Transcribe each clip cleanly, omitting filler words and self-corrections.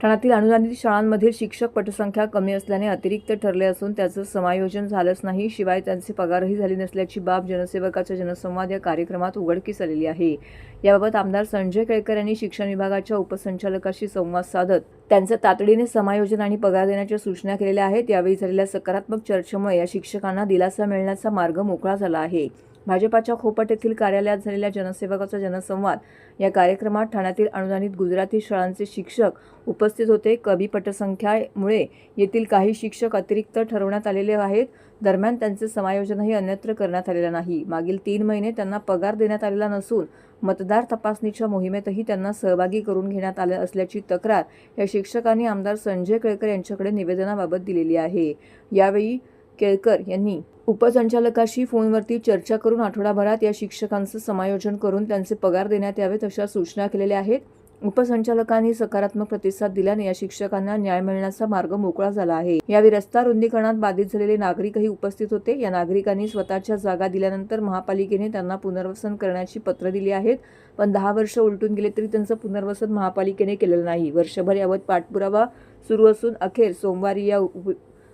ठाण्यातील अनुदानित शाळांमधील शिक्षक पटसंख्या कमी असल्याने अतिरिक्त ठरले असून त्याचं समायोजन झालंच नाही, शिवाय त्यांचे पगारही झाली नसल्याची बाब जनसेवकाच्या जनसंवाद या कार्यक्रमात उघडकीस आलेली आहे। याबाबत आमदार संजय केळकर यांनी शिक्षण विभागाच्या उपसंचालकाशी संवाद साधत त्यांचं तातडीने समायोजन आणि पगार देण्याच्या सूचना केलेल्या आहेत। यावेळी झालेल्या सकारात्मक चर्चेमुळे या शिक्षकांना दिलासा मिळण्याचा मार्ग मोकळा झाला आहे। भाजपाच्या खोपट येथील कार्यालयात झालेल्या जनसेवकाचा जनसंवाद या कार्यक्रमात ठाण्यातील अनुदानित गुजराती शाळांचे शिक्षक उपस्थित होते। कमी पटसंख्येमुळे येथील काही शिक्षक अतिरिक्त ठरवण्यात आलेले आहेत। दरम्यान त्यांचे समायोजनही अन्यत्र करण्यात आलेले नाही। मागील 3 महिने त्यांना पगार देण्यात आलेला नसून मतदार तपासणीच्या मोहिमेतही त्यांना सहभागी करून घेण्यात आले असल्याची तक्रार या शिक्षकांनी आमदार संजय केळकर यांच्याकडे निवेदनाबाबत दिलेली आहे। यावेळी केळकर यांनी उपसंचालकाशी फोनवरती चर्चा करून आठवडाभरात या शिक्षकांचं समायोजन करून त्यांचे पगार देण्यात यावेत अशा सूचना केलेल्या आहेत। उपसंचालकांनी सकारात्मक प्रतिसाद दिल्याने या शिक्षकांना न्याय मिळण्याचा मार्ग मोकळा झाला आहे। यावेळी रस्ता रुंदीकरणात बाधित झालेले नागरिकही उपस्थित होते। या नागरिकांनी स्वतःच्या जागा दिल्यानंतर महापालिकेने त्यांना पुनर्वसन करण्याची पत्र दिली आहेत, पण 10 वर्ष उलटून गेले तरी त्यांचं पुनर्वसन महापालिकेने केलेलं नाही। वर्षभर याबाबत पाठपुरावा सुरू असून अखेर सोमवारी या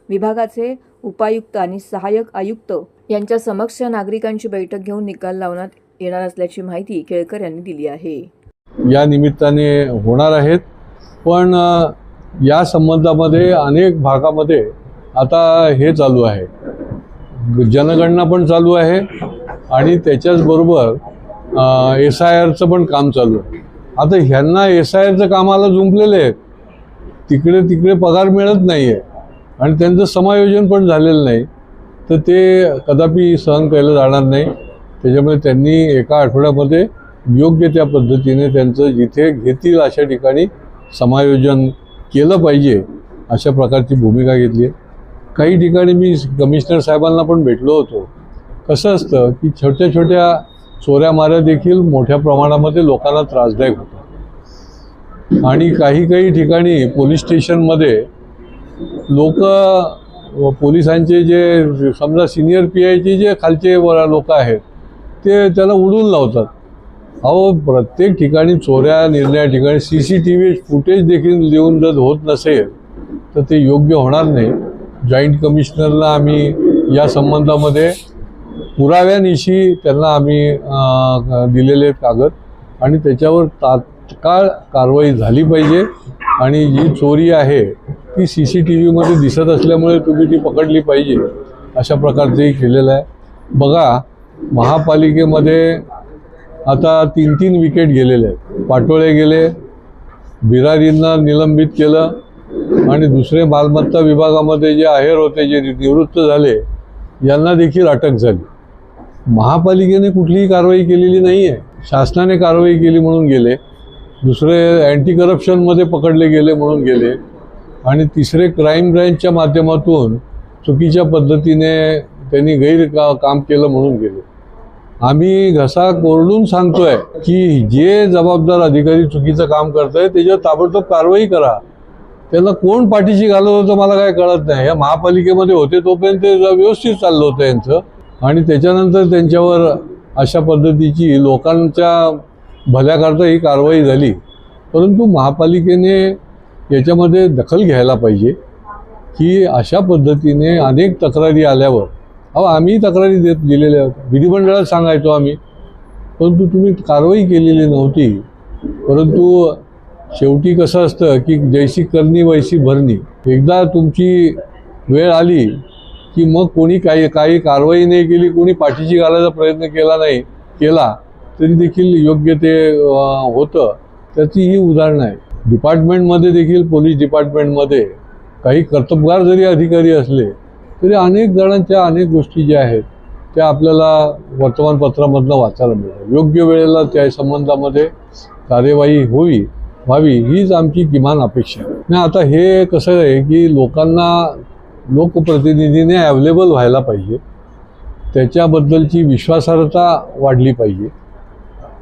विभागाचे उपायुक्त आणि सहाय्यक आयुक्त यांच्या समक्ष नागरिकांची बैठक घेऊन निकाल लावण्यात येणार असल्याची माहिती केळकर यांनी दिली आहे। या निमित्ताने होणार आहेत, पण या संबंधामध्ये अनेक भागामध्ये आता हे चालू आहे, जनगणना पण चालू आहे आणि त्याच्याचबरोबर SIRचं पण काम चालू आहे। आता ह्यांना SIRचं कामाला जुंपलेले आहेत, तिकडे पगार मिळत नाही आहे आणि त्यांचं समायोजन पण झालेलं नाही, तर ते कदापि सहन केलं जाणार नाही। त्याच्यामुळे त्यांनी एका आठवड्यामध्ये योग्य त्या पद्धतीने त्यांचं जिथे घेतील अशा ठिकाणी समायोजन केलं पाहिजे अशा प्रकारची भूमिका घेतली आहे। काही ठिकाणी मी कमिशनर साहेबांना पण भेटलो होतो। कसं असतं की छोट्या छोट्या चोऱ्या माऱ्या देखील मोठ्या प्रमाणामध्ये लोकांना त्रासदायक होतात आणि काही ठिकाणी पोलीस स्टेशनमध्ये लोक पोलिसांचे जे समजा सिनियर PIचे जे खालचे लोक आहेत ते त्याला उडून लावतात। अहो, प्रत्येक ठिकाणी चोऱ्या निर्णया ठिकाणी CCTV फुटेज देखील देऊन जर होत नसेल तर ते योग्य होणार नाही। जॉईंट कमिशनरला आम्ही या संबंधामध्ये पुराव्यानिशी त्यांना आम्ही दिलेले कागद आणि त्याच्यावर तात्काळ कारवाई झाली पाहिजे आणि जी चोरी आहे ती CCTVमध्ये दिसत असल्यामुळे तुम्ही ती पकडली पाहिजे अशा प्रकारचंही केलेलं आहे। बघा, महापालिकेमध्ये आता 3 विकेट गेलेले आहेत। पाटोळे गेले, बिरारींना निलंबित केलं आणि दुसरे मालमत्ता विभागामध्ये जे आहेर होते, जे निवृत्त झाले, यांना देखील अटक झाली। महापालिकेने कुठलीही कारवाई केलेली नाही आहे, शासनाने कारवाई केली म्हणून गेले, दुसरे अँटी करप्शनमध्ये पकडले गेले म्हणून गेले आणि तिसरे क्राईम ब्रँचच्या माध्यमातून चुकीच्या पद्धतीने त्यांनी काम केलं म्हणून गेले। आम्ही घसा कोरडून सांगतोय की जे जबाबदार अधिकारी चुकीचं काम करताय त्याच्यावर ताबडतोब कारवाई करा। त्यांना कोण पाठीशी घालत होतं मला काय कळत नाही। या महापालिकेमध्ये होते तोपर्यंत व्यवस्थित चाललं होतं यांचं आणि त्याच्यानंतर त्यांच्यावर अशा पद्धतीची लोकांच्या भल्याकरता ही कारवाई झाली। परंतु महापालिकेने याच्यामध्ये दखल घ्यायला पाहिजे की अशा पद्धतीने अनेक तक्रारी आल्यावर आम्ही तक्रारी दिलेल्या विधिमंडळात सांगायचो आम्ही, परंतु तुम्ही कारवाई केलेली नव्हती। परंतु शेवटी कसं असतं की जैसी करणी वैसी भरणी, एकदा तुमची वेळ आली की मग कोणी काही कारवाई नाही केली, कोणी पाठीशी घालायचा प्रयत्न केला तरी देखील योग्य ते होतं। त्याची ही उदाहरणं आहे। डिपार्टमेंटमध्ये देखील, पोलीस डिपार्टमेंटमध्ये काही कर्तबगार जरी अधिकारी असले तरी अनेक जणांच्या अनेक गोष्टी ज्या आहेत त्या आपल्याला वर्तमानपत्रामधनं वाचायला मिळतात। योग्य वेळेला त्या संबंधामध्ये कार्यवाही व्हावी हीच आमची किमान अपेक्षा आहे। आणि आता हे कसं आहे की लोकांना लोकप्रतिनिधीने अवेलेबल व्हायला पाहिजे, त्याच्याबद्दलची विश्वासार्हता वाढली पाहिजे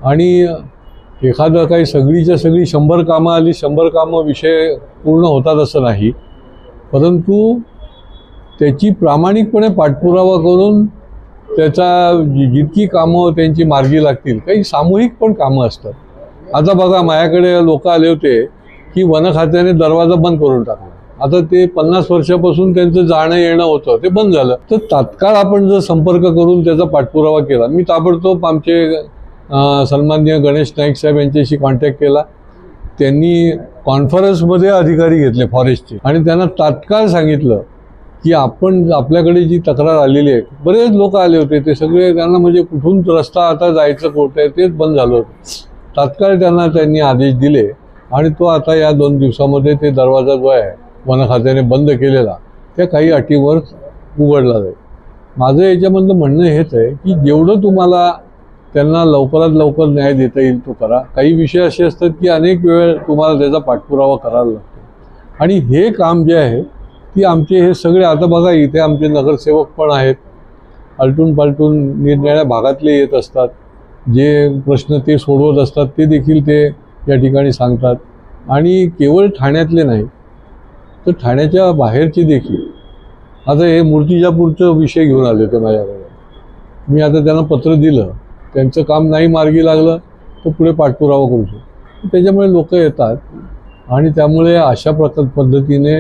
आणि एखादं काही सगळीच्या सगळी 100 कामं आली, 100 कामं विषय पूर्ण होतात असं नाही, परंतु त्याची प्रामाणिकपणे पाठपुरावा करून त्याचा जितकी कामं त्यांची मार्गी लागतील, काही सामूहिक पण कामं असतात। आता बघा, माझ्याकडे लोक आले होते की वन खात्याने दरवाजा बंद करून टाकला. आता ते 50 वर्षापासून त्यांचं जाणं येणं होतं ते बंद झालं. तर तात्काळ आपण जर संपर्क करून त्याचा पाठपुरावा केला, मी ताबडतोब आमचे सन्माननीय गणेश नाईक साहेब यांच्याशी कॉन्टॅक्ट केला. त्यांनी कॉन्फरन्समध्ये अधिकारी घेतले फॉरेस्टचे आणि त्यांना तात्काळ सांगितलं की आपल्याकडे जी तक्रार आलेली आहे, बरेच लोक आले होते, ते सगळे त्यांना म्हणजे कुठून रस्ता आता जायचं कुठे आहे तेच बंद झालं होतं. तात्काळ त्यांनी आदेश दिले आणि तो आता या 2 दिवसामध्ये ते दरवाजा जो आहे वन खात्याने बंद केलेला त्या काही अटीवर उघडला जाईल. माझं याच्यामधलं म्हणणं हेच आहे की जेवढं तुम्हाला त्यांना लवकरात लवकर न्याय देता येईल तो करा. काही विषय असे असतात की अनेक वेळ तुम्हाला त्याचा पाठपुरावा करायला लागतो आणि हे काम जे आहे की आमचे हे सगळे आता बघा इथे आमचे नगरसेवक पण आहेत, आलटून पालटून निरनिराळ्या भागातले येत असतात, जे प्रश्न ते सोडवत असतात ते देखील ते या ठिकाणी सांगतात. आणि केवळ ठाण्यातले नाही तर ठाण्याच्या बाहेरचे देखील. आता हे मूर्तिजापूरचं विषय घेऊन आले होते माझ्याकडे, मी आता त्यांना पत्र दिलं, त्यांचं काम नाही मार्गी लागलं तर पुढे पाठपुरावा करू शकतो. त्याच्यामुळे लोक येतात आणि त्यामुळे अशा पद्धतीने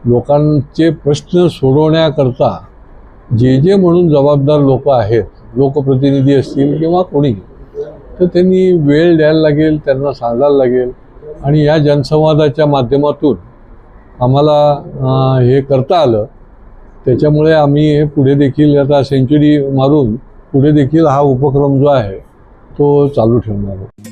लोकांचे प्रश्न सोडवण्याकरता जे म्हणून जबाबदार लोक आहेत, लोकप्रतिनिधी असतील किंवा कोणी, तर त्यांनी वेळ द्यायला लागेल, त्यांना सांगायला लागेल. आणि या जनसंवादाच्या माध्यमातून आम्हाला हे करता आलं. त्याच्यामुळे आम्ही हे पुढे देखील आता सेंचुरी मारून पुढे देखील हा उपक्रम जो आहे तो चालू ठेवणार आहोत.